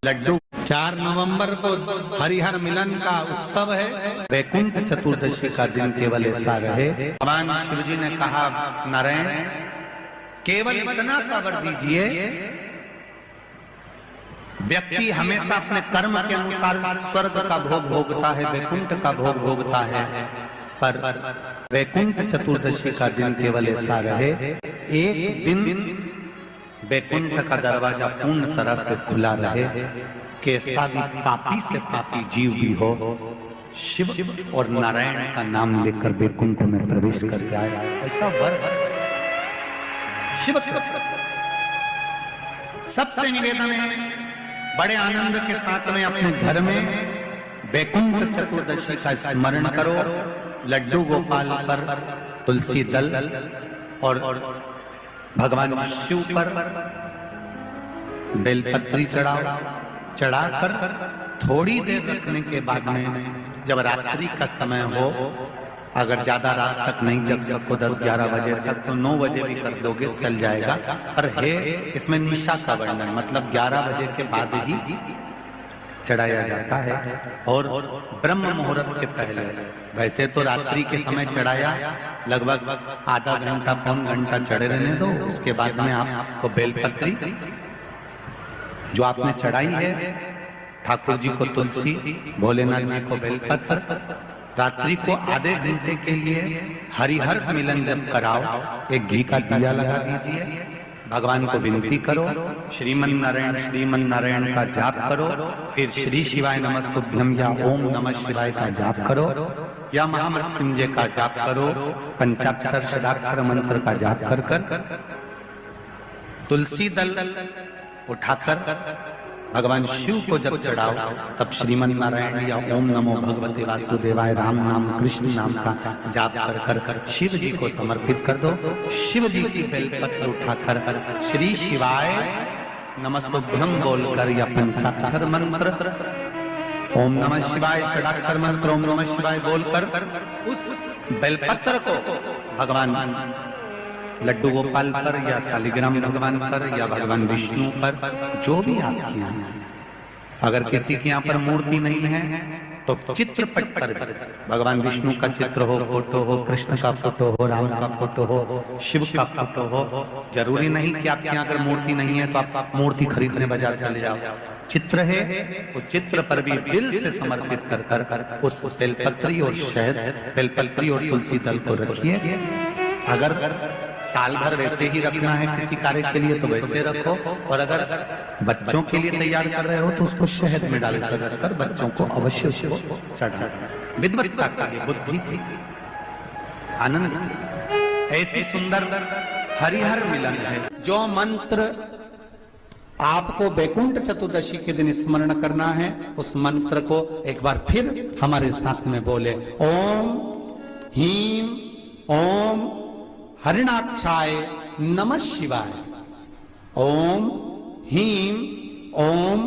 लड्डू। 4 नवंबर को हरिहर मिलन का उत्सव है। वैकुंठ चतुर्दशी का दिन केवल ऐसा रहे। भगवान शिव जी ने कहा, नारायण केवल इतना सा वर दीजिए, व्यक्ति हमेशा अपने कर्म के अनुसार स्वर्ग का भोग भोगता है, वैकुंठ का भोग भोगता है, पर वैकुंठ चतुर्दशी का दिन केवल ऐसा रहे, एक दिन वैकुंठ का दरवाजा पूर्ण तरह से खुला रहे कि ऐसा भी पापी से पापी जीव भी हो, शिव और नारायण का नाम लेकर वैकुंठ में प्रवेश कर जाए, ऐसा वर शिव। सबसे निवेदन है, बड़े आनंद के साथ में अपने घर में वैकुंठ चतुर्दशी का स्मरण करो। लड्डू गोपाल पर तुलसी दल और भगवान शिव पर बेलपत्री चढ़ाओ। चढ़ाकर थोड़ी देर रखने के बाद में, जब रात्रि का समय हो, अगर ज्यादा रात तक नहीं जग सको 10-11 बजे तक, तो 9 बजे भी कर दोगे चल जाएगा। पर है इसमें निशा का वर्णन, मतलब 11 बजे के बाद ही चढ़ाया जाता है और ब्रह्म मुहूर्त के पहले। वैसे तो रात्रि के समय चढ़ाया, लगभग आधा घंटा पौन घंटा चढ़े रहने दो, उसके बाद में आपको बेलपत्री जो आपने चढ़ाई है, ठाकुर जी को तुलसी, भोलेनाथ जी को बेलपत्र, रात्रि को आधे घंटे के लिए हरिहर मिलन जब कराओ, एक घी का दिया लगा दीजिए, भगवान को विनती करो, श्रीमन नारायण का जाप करो, फिर श्री शिवाय नमस्तुभ्यम या ओम नमः शिवाय का जाप करो, या महामृत्युंजय का जाप करो, पंचाक्षर षडाक्षर मंत्र का जाप कर कर तुलसी दल उठाकर भगवान शिव को जब चढ़ाओ, तब श्रीमन नारायण या ओम नमो भगवते वासुदेवाय राम नाम कृष्ण नाम का जाप कर कर शिव जी को समर्पित कर दो। शिव जी की बेलपत्र उठाकर श्री शिवाय नमस्तुभ्यम बोलकर या पंचाक्षर मंत्र, ओम नमः शिवाय षडाक्षर मंत्र, ओम नमः शिवाय बोलकर उस बेलपत्र को भगवान लड्डू गोपाल पर या शालिग्राम भगवान पर या भगवान विष्णु पर, जो भी आपके यहाँ है, अगर किसी के यहाँ पर मूर्ति नहीं है तो चित्रपट पर भगवान विष्णु का चित्र हो, फोटो हो, कृष्ण का फोटो हो, राम का फोटो हो, शिव का फोटो हो। जरूरी नहीं कि आपके यहाँ अगर मूर्ति नहीं है तो आप मूर्ति खरीदने बाजार चले जाओ। चित्र है, उस चित्र पर भी दिल से समर्पित कर कर उस बेलपत्री और शहद, बेलपत्री और तुलसी दल को रखिए। अगर साल भर वैसे ही रखना है किसी कार्य के लिए तो वैसे रखो, और अगर बच्चों के लिए तैयार कर रहे हो तो उसको शहद में डालकर रखकर बच्चों को अवश्य चढ़ा। विद्वत्ता का बुद्धि आनंद, ऐसी सुंदर हरिहर मिलन है। जो मंत्र आपको वैकुंठ चतुर्दशी के दिन स्मरण करना है, उस मंत्र को एक बार फिर हमारे साथ में बोले, ओम हीम ओम हरिणाक्षाय नमः शिवाय। ओम हीम ओम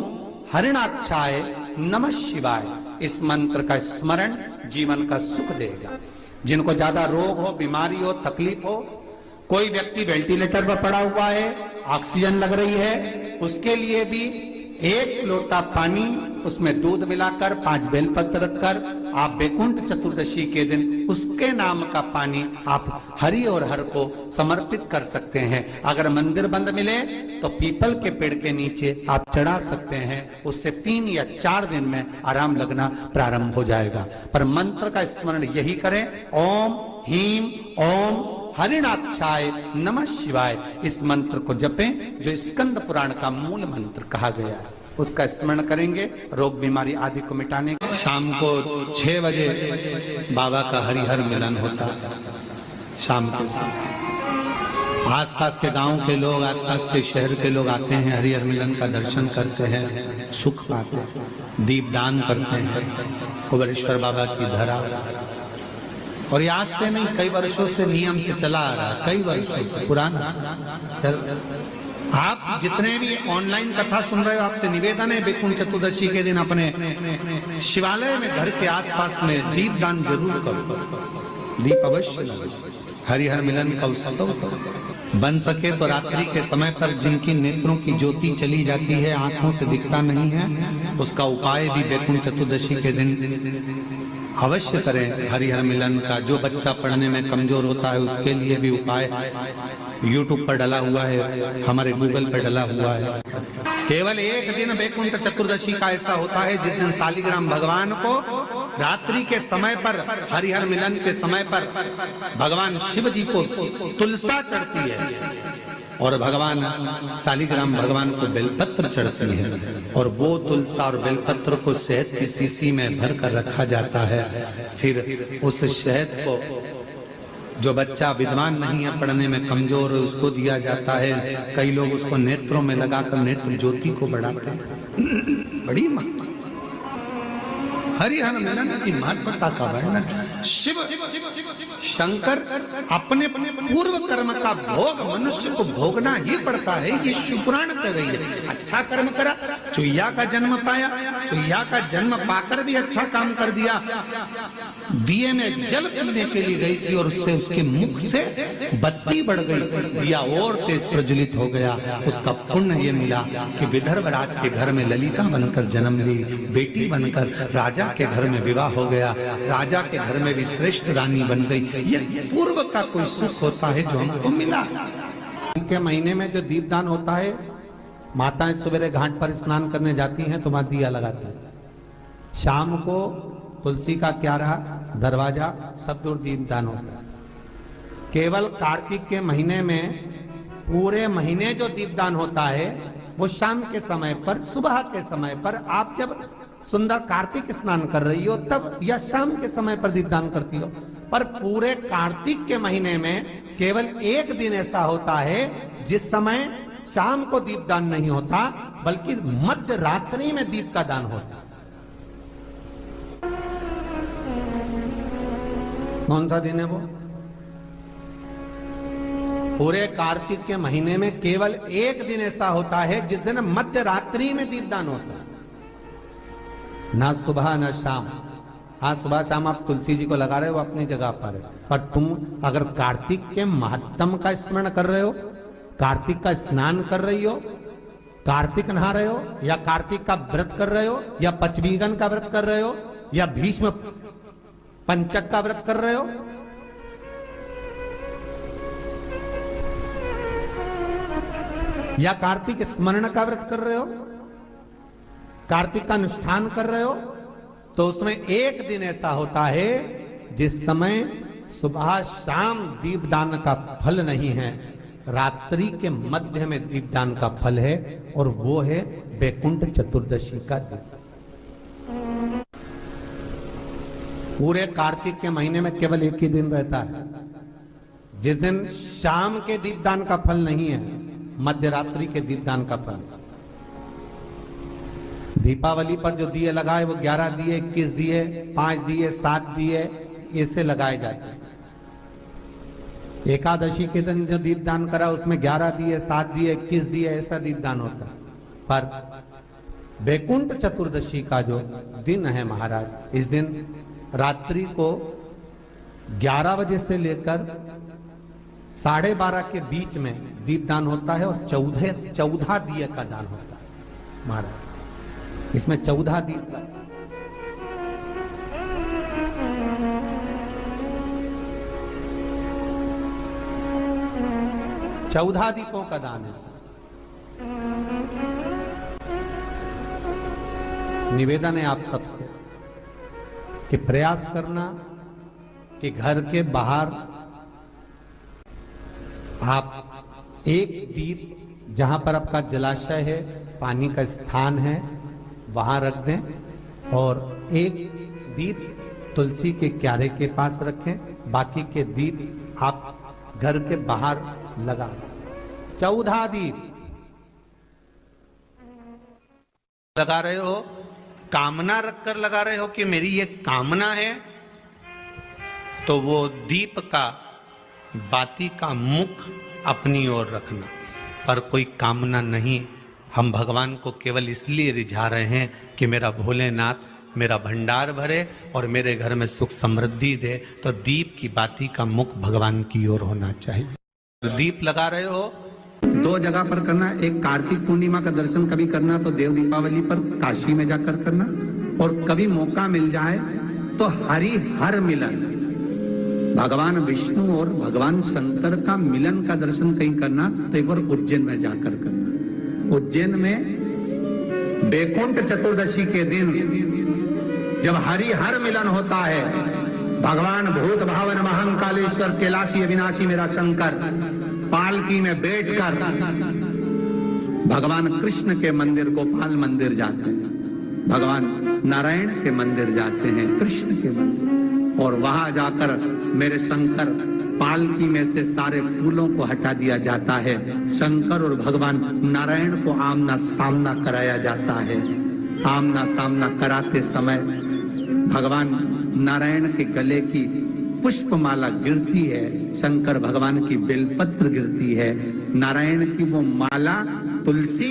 हरिणाक्षाय नमः शिवाय। इस मंत्र का स्मरण जीवन का सुख देगा। जिनको ज्यादा रोग हो, बीमारी हो, तकलीफ हो, कोई व्यक्ति वेंटिलेटर पर पड़ा हुआ है, ऑक्सीजन लग रही है, उसके लिए भी 1 लोटा पानी, उसमें दूध मिलाकर 5 बेलपत्र रखकर आप वैकुंठ चतुर्दशी के दिन उसके नाम का पानी आप हरि और हर को समर्पित कर सकते हैं। अगर मंदिर बंद मिले तो पीपल के पेड़ के नीचे आप चढ़ा सकते हैं, उससे 3 या 4 दिन में आराम लगना प्रारंभ हो जाएगा। पर मंत्र का स्मरण यही करें, ओम हीम ओम हरिणाक्षाय नमः शिवाय। इस मंत्र को जपें जो स्कंद पुराण का मूल मंत्र कहा गया है, उसका स्मरण करेंगे रोग बीमारी आदि को मिटाने। शाम को 6 बजे बाबा का हरिहर मिलन होता है। शाम के आसपास के गांव के लोग, आसपास के शहर के लोग आते हैं, हरिहर मिलन का दर्शन करते हैं, सुख पाते हैं, दीपदान करते हैं, कुबेरेश्वर बाबा की धरा। और ये आज से नहीं, कई वर्षों से नियम से चला आ रहा है, कई वर्षों से पुराना चल। आप जितने भी ऑनलाइन कथा सुन रहे हो, आपसे निवेदन है वैकुंठ चतुर्दशी के दिन अपने शिवालय में, घर के आसपास में दीपदान जरूर करो, दीप अवश्य लगाओ, हरिहर मिलन का उत्सव करो। बन सके तो रात्रि के समय पर जिनकी नेत्रों की ज्योति चली जाती है, आंखों से दिखता नहीं है, उसका उपाय भी वैकुंठ चतुर्दशी के दिन अवश्य करें हरिहर मिलन का। जो बच्चा पढ़ने में कमजोर होता है उसके लिए भी उपाय YouTube पर डला हुआ है, हमारे गूगल पर डला हुआ है। केवल एक दिन वैकुंठ चतुर्दशी का ऐसा होता है जिस दिन शालिग्राम भगवान को रात्रि के समय पर, हरिहर मिलन के समय पर भगवान शिव जी को तुलसा चढ़ती है और भगवान शालिग्राम भगवान को बेलपत्र चढ़ती है, और वो तुलसा और बेलपत्र को शहद की शीशी में भर कर रखा जाता है। फिर उस शहद को जो बच्चा विद्वान नहीं है, पढ़ने में कमजोर है, उसको दिया जाता है। कई लोग उसको नेत्रों में लगाकर नेत्र ज्योति को बढ़ाते हैं। बड़ी महत्व हरिहर मिलन की महत्वता का वर्णन। शिव शंकर अपने पूर्व कर्म का भोग मनुष्य को भोगना ही पड़ता है। ये शुक्राण कर रही है, अच्छा कर्म करा, चुईया का जन्म पाया, चुईया का जन्म पाकर भी अच्छा काम कर दिया। दिए में जल पीने के लिए गई थी और उससे उसके मुख से बत्ती बढ़ गई, दिया और तेज प्रज्वलित हो गया। उसका पुण्य ये मिला कि विदर्भ राज के घर में ललिता बनकर जन्म ली, बेटी बनकर राजा के घर में विवाह हो गया, राजा के घर में भी श्रेष्ठ रानी बन गई। ये पूर्व का कोई सुख होता है जो हमको मिला। के महीने में जो दीपदान होता है, माताएं सवेरे घाट पर स्नान करने जाती हैं तो वहां दिया लगाती हैं। शाम को तुलसी का क्यारा, दरवाजा सब दूर दीपदान होता है। केवल कार्तिक के महीने में पूरे महीने जो दीपदान होता है वो शाम के समय पर, सुबह के समय पर, आप जब सुंदर कार्तिक स्नान कर रही हो तब, या शाम के समय पर दीपदान करती हो। पर पूरे कार्तिक के महीने में केवल एक दिन ऐसा होता है जिस समय शाम को दीपदान नहीं होता, बल्कि मध्य रात्रि में दीप का दान होता है। कौन सा दिन है वो? पूरे कार्तिक के महीने में केवल एक दिन ऐसा होता है जिस दिन मध्य रात्रि में दीपदान होता है, ना सुबह ना शाम। हाँ, सुबह शाम आप तुलसी जी को लगा रहे हो, अपनी जगह पर है, पर तुम अगर कार्तिक के महत्तम का स्मरण कर रहे हो, कार्तिक का स्नान कर रही हो, कार्तिक नहा रहे हो, या कार्तिक का व्रत कर रहे हो, या पचवीगन का व्रत कर रहे हो, या भीष्म पंचक का व्रत कर रहे हो, या कार्तिक स्मरण का व्रत कर रहे हो, कार्तिक का अनुष्ठान कर रहे हो, तो उसमें एक दिन ऐसा होता है जिस समय सुबह शाम दीपदान का फल नहीं है, रात्रि के मध्य में दीपदान का फल है, और वो है वैकुंठ चतुर्दशी का दिन। पूरे कार्तिक के महीने में केवल एक ही दिन रहता है जिस दिन शाम के दीपदान का फल नहीं है, मध्य रात्रि के दीपदान का फल। दीपावली पर जो दिए लगाए वो 11 दिए, 21 दिए, 5 दिए, 7 दिए, ऐसे लगाए जाते हैं। एकादशी के दिन जो दीपदान करा उसमें 11 दिए, 7 दिए, 21 दिए, ऐसा दीपदान होता है। पर वैकुंठ चतुर्दशी का जो दिन है महाराज, इस दिन रात्रि को 11 बजे से लेकर 12:30 के बीच में दीपदान होता है, और 14 दिए का दान होता है महाराज। इसमें 14 दीप, 14 दीपों का दान है। निवेदन है आप सबसे कि प्रयास करना कि घर के बाहर आप एक दीप, जहां पर आपका जलाशय है, पानी का स्थान है, वहां रख दें, और एक दीप तुलसी के क्यारे के पास रखें, बाकी के दीप आप घर के बाहर लगा। 14 दीप लगा रहे हो, कामना रखकर लगा रहे हो कि मेरी ये कामना है, तो वो दीप का, बाती का मुख अपनी ओर रखना, पर कोई कामना नहीं। हम भगवान को केवल इसलिए रिझा रहे हैं कि मेरा भोलेनाथ मेरा भंडार भरे और मेरे घर में सुख समृद्धि दे, तो दीप की बाती का मुख भगवान की ओर होना चाहिए। दीप लगा रहे हो, दो जगह पर करना। एक कार्तिक पूर्णिमा का दर्शन कभी करना तो देव दीपावली पर काशी में जाकर करना, और कभी मौका मिल जाए तो हरिहर मिलन, भगवान विष्णु और भगवान शंकर का मिलन का दर्शन कहीं करना तो एक बार उज्जैन में जाकर करना। उज्जैन में बैकुंठ चतुर्दशी के दिन जब हरिहर मिलन होता है, भगवान भूत भावन महाकालेश्वर कैलाशी अविनाशी मेरा शंकर पालकी में बैठकर भगवान कृष्ण के मंदिर गोपाल मंदिर जाते हैं, भगवान नारायण के मंदिर जाते हैं, कृष्ण के मंदिर, और वहां जाकर मेरे शंकर पालकी में से सारे फूलों को हटा दिया जाता है। शंकर और भगवान नारायण को आमना सामना कराया जाता है। आमना सामना कराते समय भगवान नारायण के गले की पुष्पमाला गिरती है, शंकर भगवान की बेलपत्र गिरती है। नारायण की वो माला तुलसी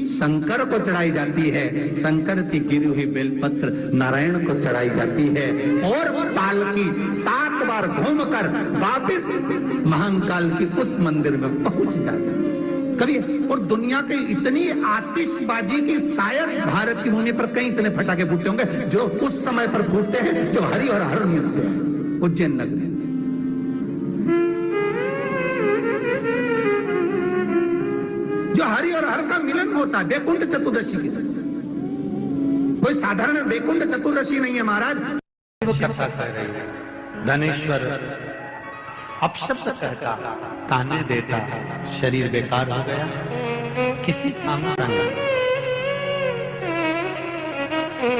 शंकर को चढ़ाई जाती है, शंकर की गिरी हुई बेलपत्र नारायण को चढ़ाई जाती है, और पालकी 7 बार घूमकर वापस महाकाल की उस मंदिर में पहुंच जाती है। कभी और दुनिया के इतनी आतिशबाजी की शायद भारत की भूमि पर कहीं इतने फटाके फूटते होंगे जो उस समय पर फूटते हैं जब हरि और हर मिलते हैं उज्जैन नगरी। जो हरि और हर का मिलन होता है बैकुंठ चतुर्दशी के दिन, कोई साधारण बैकुंठ चतुर्दशी नहीं है महाराज। वो कथा कह रही है, धनेश्वर अपशब्द कहता, ताने देता, शरीर बेकार हो गया, किसी काम का नहीं,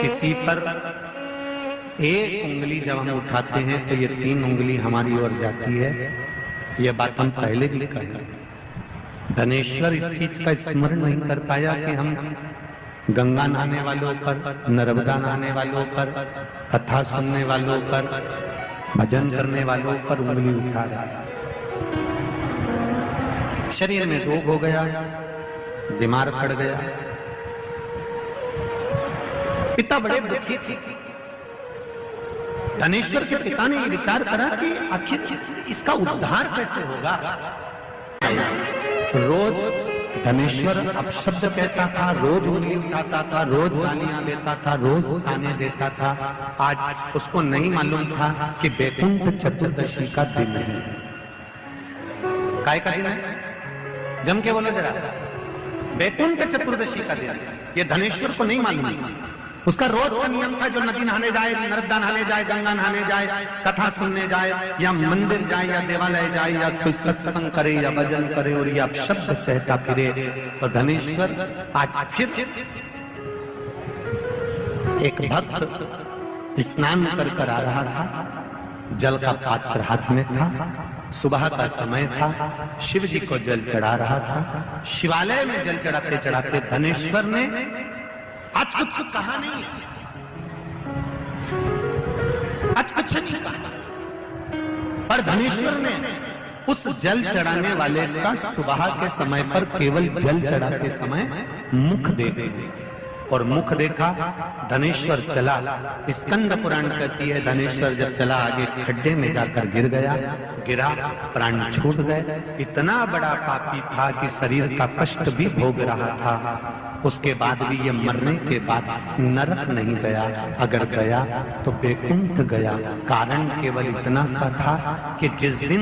किसी पर एक उंगली जब हम उठाते हैं तो ये 3 उंगली हमारी ओर जाती है। ये बात हम पहले भी कही। धनेश्वर इस चीज का स्मरण नहीं कर पाया कि हम गंगा नहाने वालों पर, नर्मदा नहाने वालों पर, कथा सुनने वालों पर, भजन करने वालों पर उंगली उठा रहा है। शरीर में रोग हो गया, बीमार पड़ गया, पिता बड़े दुखी थे। धनेश्वर के पिता ने ये विचार करा कि आखिर इसका उद्धार कैसे होगा। रोज धनेश्वर अपशब्द कहता था, रोज उंगली उठाता था, रोज गालियां देता था, रोज ताने देता था। आज उसको नहीं मालूम था कि बैकुंठ चतुर्दशी का दिन है। काय का दिन है? जम के बोलो जरा, बैकुंठ चतुर्दशी का दिन। ये धनेश्वर को नहीं मालूम था। उसका रोज का नियम था, जो नदी नहाने जाए, नर्मदा नहाने जाए, गंगा नहाने जाए, कथा सुनने जाए, या मंदिर जाए, या देवालय जाए, या कोई सत्संग करे, या भजन करे, और या शब्द कहता फिरे। तो धनेश्वर आज फिर एक भक्त स्नान कर आ रहा था, जल का पात्र हाथ में था, सुबह का समय था, शिव जी को जल चढ़ा रहा था। शिवालय में जल चढ़ाते चढ़ाते धनेश्वर ने आज कुछ कहा नहीं, आज कुछ नहीं कहा, पर धनेश्वर ने उस जल चढ़ाने वाले का सुबह के समय पर केवल जल चढ़ाते समय मुख देखे, और मुख देखा। धनेश्वर चला, स्कंद पुराण कहती है धनेश्वर जब चला आगे खड्डे में जाकर गिर गया, गिरा, प्राण छूट गए। इतना बड़ा पापी था कि शरीर का कष्ट भी भोग रहा था। उसके बाद भी ये मरने के बाद नरक नहीं गया, अगर गया तो बैकुंठ गया। कारण केवल इतना सा था कि जिस दिन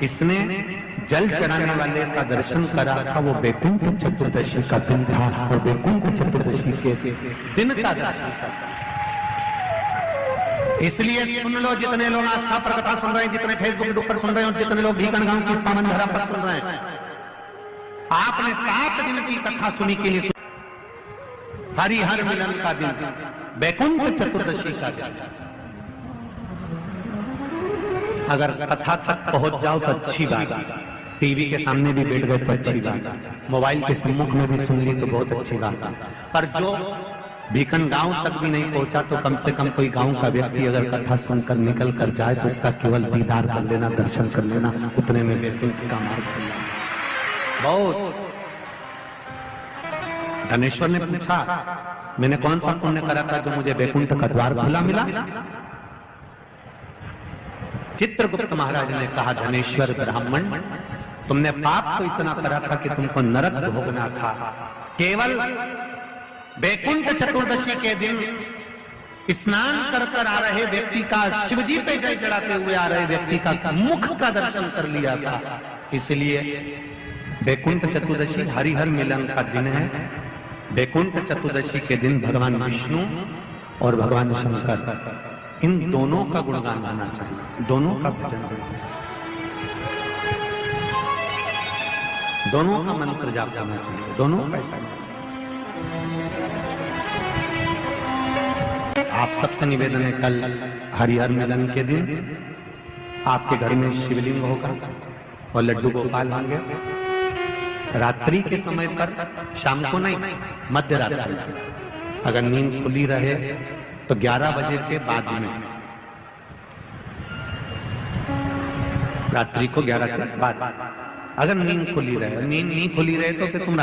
इसने जल चढ़ाने वाले का दर्शन करा था वो बैकुंठ चतुर्दशी का दिन था, और बैकुंठ चतुर्दशी के दिन का दर्शन था। इसलिए सुन लो, जितने लोग आस्था पर कथा सुन रहे हैं, जितने फेसबुक पर सुन रहे हैं, और जितने लोग भीकन गांव की पावन धरा पर सुन रहे हैं, आपने 7 दिन की कथा सुनी के लिए हरिहर मिलन का दिन, बैकुंठ चतुर्दशी का दिन। अगर कथा तक पहुंच जाओ तो अच्छी बात, टीवी के सामने भी बैठ गए तो अच्छी बात, मोबाइल के सम्मुख में भी सुन ली तो बहुत अच्छी बात। पर जो भीकन गांव तक भी नहीं पहुंचा तो कम से कम कोई गांव का व्यक्ति अगर कथा सुनकर निकल कर जाए तो उसका केवल दीदार कर लेना, दर्शन कर लेना, उतने में बैकुंठ का मार्ग खुला। बहुत धनेश्वर ने पूछा, मैंने कौन सा पुण्य करा था जो मुझे बैकुंठ का द्वार खुला मिला? चित्रगुप्त महाराज ने कहा, धनेश्वर ब्राह्मण तुमने पाप तो इतना करा था कि तुमको नरक भोगना था। केवल वैकुंठ चतुर्दशी के दिन स्नान कर कर आ रहे व्यक्ति का, शिवजी पे जल चढ़ाते हुए आ रहे व्यक्ति का मुख का दर्शन कर लिया था। इसलिए वैकुंठ चतुर्दशी हरिहर मिलन का दिन है। वैकुंठ चतुर्दशी के दिन भगवान विष्णु और भगवान शंकर इन दोनों का गुणगान होना चाहिए, दोनों का भजन होना चाहिए, दोनों का मंत्र जाप करना चाहिए, दोनों का। आप सबसे निवेदन है, कल हरिहर मिलन के दिन आपके घर में शिवलिंग होगा और लड्डू गोपाल होंगे। रात्रि के समय पर, शाम को नहीं, मध्य रात्रि, अगर नींद खुली रहे तो 11 बजे के बाद में, रात्रि को 11 के बाद, अगर नींद खुली रहे, नींद नहीं खुली रहे तो फिर तुम